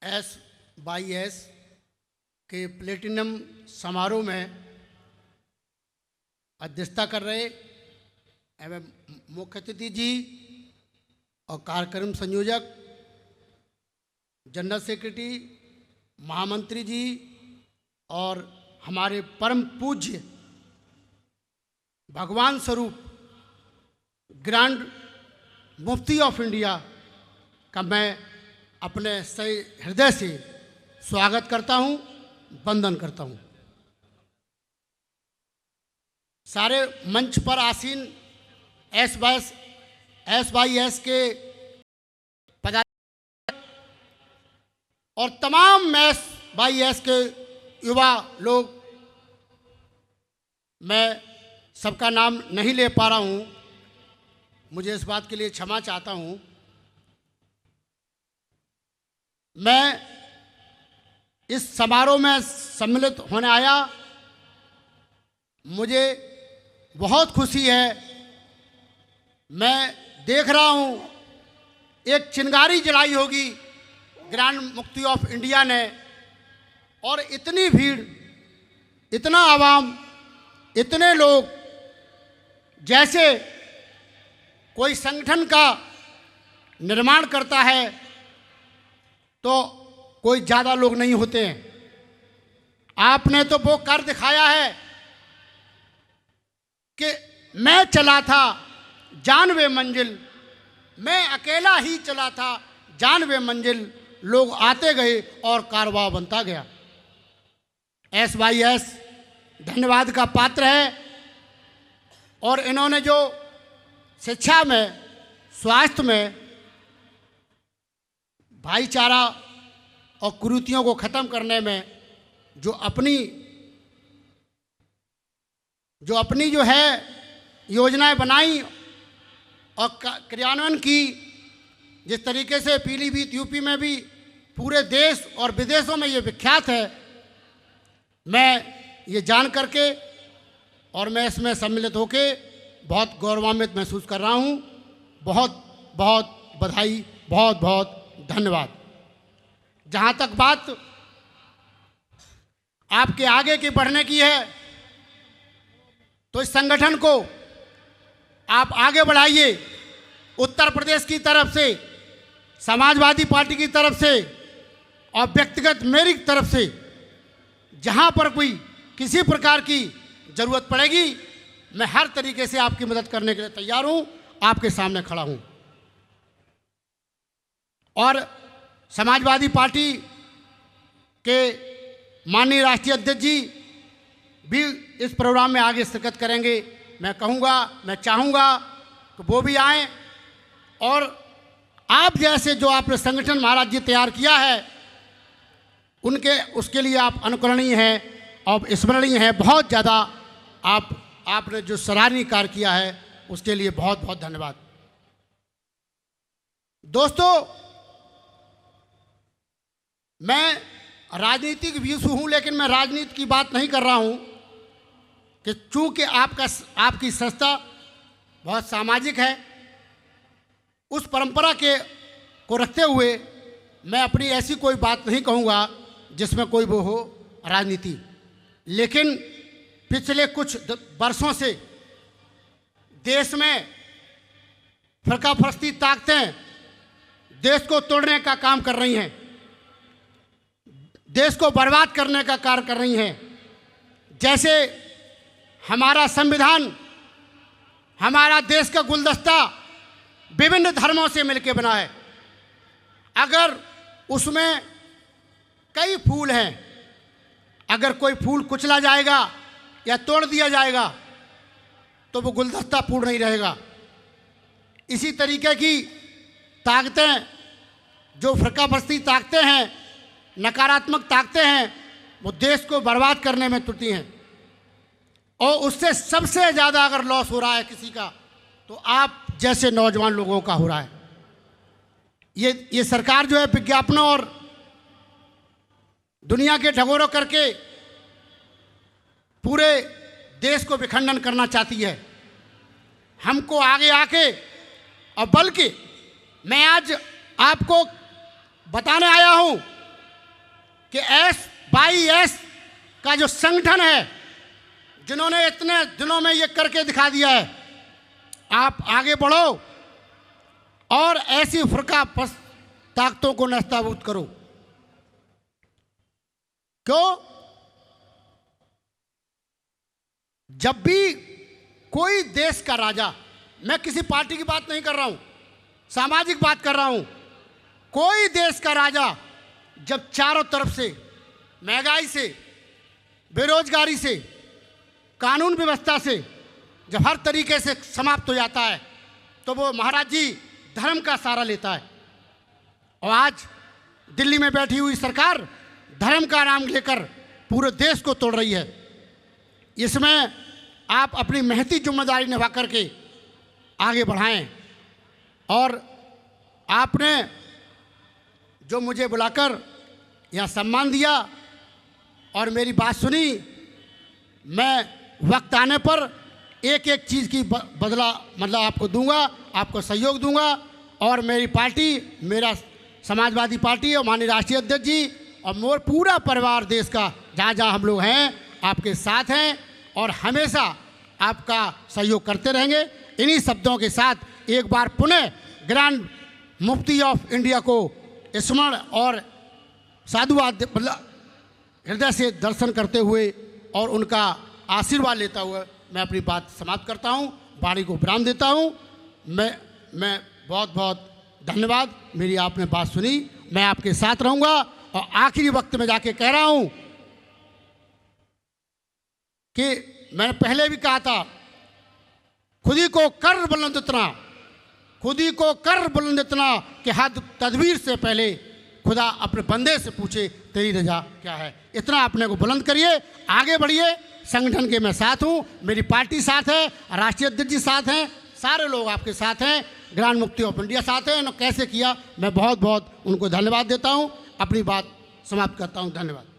SYS के platinum समारोह में अध्यक्षता कर रहे एवं मुख्य अतिथि जी और कार्यक्रम संयोजक, जनरल सेक्रेटरी, महामंत्री जी और हमारे परम पूज्य भगवान स्वरूप ग्रैंड मुफ्ती ऑफ इंडिया का मैं अपने सही हृदय से स्वागत करता हूं, वंदन करता हूं। सारे मंच पर आसीन SYS के पदाधिकारी और तमाम SYS के युवा लोग, मैं सबका नाम नहीं ले पा रहा हूं, मुझे इस बात के लिए क्षमा चाहता हूं। मैं इस समारोह में सम्मिलित होने आया, मुझे बहुत खुशी है। मैं देख रहा हूं एक चिंगारी जलाई होगी ग्रैंड मुफ्ती ऑफ इंडिया ने, और इतनी भीड़, इतना आवाम, इतने लोग, जैसे कोई संगठन का निर्माण करता है तो कोई ज़्यादा लोग नहीं होते हैं। आपने तो वो कर दिखाया है कि मैं चला था जानवे मंजिल, मैं अकेला ही चला था जानवे मंजिल, लोग आते गए और कारवां बनता गया। SYS धन्यवाद का पात्र है और इन्होंने जो शिक्षा में, स्वास्थ्य में भाईचारा और कुरीतियों को ख़त्म करने में जो अपनी जो है योजनाएं बनाई और क्रियान्वयन की, जिस तरीके से पीलीभीत यूपी में भी पूरे देश और विदेशों में ये विख्यात है, मैं ये जान करके और मैं इसमें सम्मिलित होके बहुत गौरवान्वित महसूस कर रहा हूँ। बहुत बहुत बधाई, बहुत बहुत धन्यवाद। जहाँ तक बात आपके आगे की बढ़ने की है, तो इस संगठन को आप आगे बढ़ाइए। उत्तर प्रदेश की तरफ से, समाजवादी पार्टी की तरफ से और व्यक्तिगत मेरी तरफ से जहाँ पर कोई किसी प्रकार की ज़रूरत पड़ेगी, मैं हर तरीके से आपकी मदद करने के लिए तैयार हूँ, आपके सामने खड़ा हूँ। और समाजवादी पार्टी के माननीय राष्ट्रीय अध्यक्ष जी भी इस प्रोग्राम में आगे शिरकत करेंगे। मैं कहूँगा, मैं चाहूँगा कि वो भी आएँ और आप जैसे जो आपने संगठन महाराज जी तैयार किया है, उसके लिए आप अनुकरणीय हैं और स्मरणीय हैं। बहुत ज़्यादा आपने जो सराहनीय कार्य किया है, उसके लिए बहुत बहुत धन्यवाद। दोस्तों, मैं राजनीतिक व्यूज़ हूँ, लेकिन मैं राजनीति की बात नहीं कर रहा हूँ कि चूँकि आपकी संस्था बहुत सामाजिक है, उस परंपरा को रखते हुए मैं अपनी ऐसी कोई बात नहीं कहूँगा जिसमें कोई वो हो राजनीति। लेकिन पिछले कुछ वर्षों से देश में फरकाफरस्ती ताकतें देश को तोड़ने का काम कर रही हैं, देश को बर्बाद करने का कार्य कर रही हैं। जैसे हमारा संविधान, हमारा देश का गुलदस्ता विभिन्न धर्मों से मिलकर बना है। अगर उसमें कई फूल हैं, अगर कोई फूल कुचला जाएगा या तोड़ दिया जाएगा तो वो गुलदस्ता पूर्ण नहीं रहेगा। इसी तरीके की ताकतें, जो फरकाफरस्ती ताकतें हैं, नकारात्मक ताकतें हैं, वो देश को बर्बाद करने में तुलती हैं। और उससे सबसे ज़्यादा अगर लॉस हो रहा है किसी का, तो आप जैसे नौजवान लोगों का हो रहा है। ये सरकार जो है विज्ञापनों और दुनिया के ढगोरों करके पूरे देश को विखंडन करना चाहती है। हमको आगे आके, और बल्कि मैं आज आपको बताने आया हूं कि SYS का जो संगठन है, जिन्होंने इतने दिनों में ये करके दिखा दिया है, आप आगे बढ़ो और ऐसी फुरका ताकतों को नस्ताबूद करो। क्यों? जब भी कोई देश का राजा, मैं किसी पार्टी की बात नहीं कर रहा हूं, सामाजिक बात कर रहा हूं, कोई देश का राजा जब चारों तरफ से महंगाई से, बेरोजगारी से, कानून व्यवस्था से जब हर तरीके से समाप्त हो जाता है, तो वो महाराज जी धर्म का सहारा लेता है। और आज दिल्ली में बैठी हुई सरकार धर्म का नाम लेकर पूरे देश को तोड़ रही है। इसमें आप अपनी महती जिम्मेदारी निभा करके आगे बढ़ाएं। और आपने जो मुझे बुलाकर यहाँ सम्मान दिया और मेरी बात सुनी, मैं वक्त आने पर एक एक चीज़ की बदला मतलब आपको दूंगा, आपको सहयोग दूंगा। और मेरी पार्टी, मेरा समाजवादी पार्टी और माननीय राष्ट्रीय अध्यक्ष जी और मोर पूरा परिवार देश का जहाँ जहाँ हम लोग हैं आपके साथ हैं और हमेशा आपका सहयोग करते रहेंगे। इन्हीं शब्दों के साथ एक बार पुनः ग्रैंड मुफ्ती ऑफ इंडिया को स्मरण और साधुवाद मतलब हृदय से दर्शन करते हुए और उनका आशीर्वाद लेता हुआ मैं अपनी बात समाप्त करता हूँ, वाणी को विराम देता हूँ। मैं बहुत बहुत धन्यवाद। मेरी आपने बात सुनी, मैं आपके साथ रहूँगा। और आखिरी वक्त में जाके कह रहा हूँ कि मैंने पहले भी कहा था, खुदी को कर बुलंद इतना, खुदी को कर बुलंद इतना कि हद तदबीर से पहले खुदा अपने बंदे से पूछे तेरी रजा क्या है। इतना अपने को बुलंद करिए, आगे बढ़िए। संगठन के मैं साथ हूँ, मेरी पार्टी साथ है, राष्ट्रीय अध्यक्ष जी साथ हैं, सारे लोग आपके साथ हैं, ग्रैंड मुफ्ती ऑफ इंडिया साथ हैं। कैसे किया, मैं बहुत बहुत उनको धन्यवाद देता हूँ। अपनी बात समाप्त करता हूँ। धन्यवाद।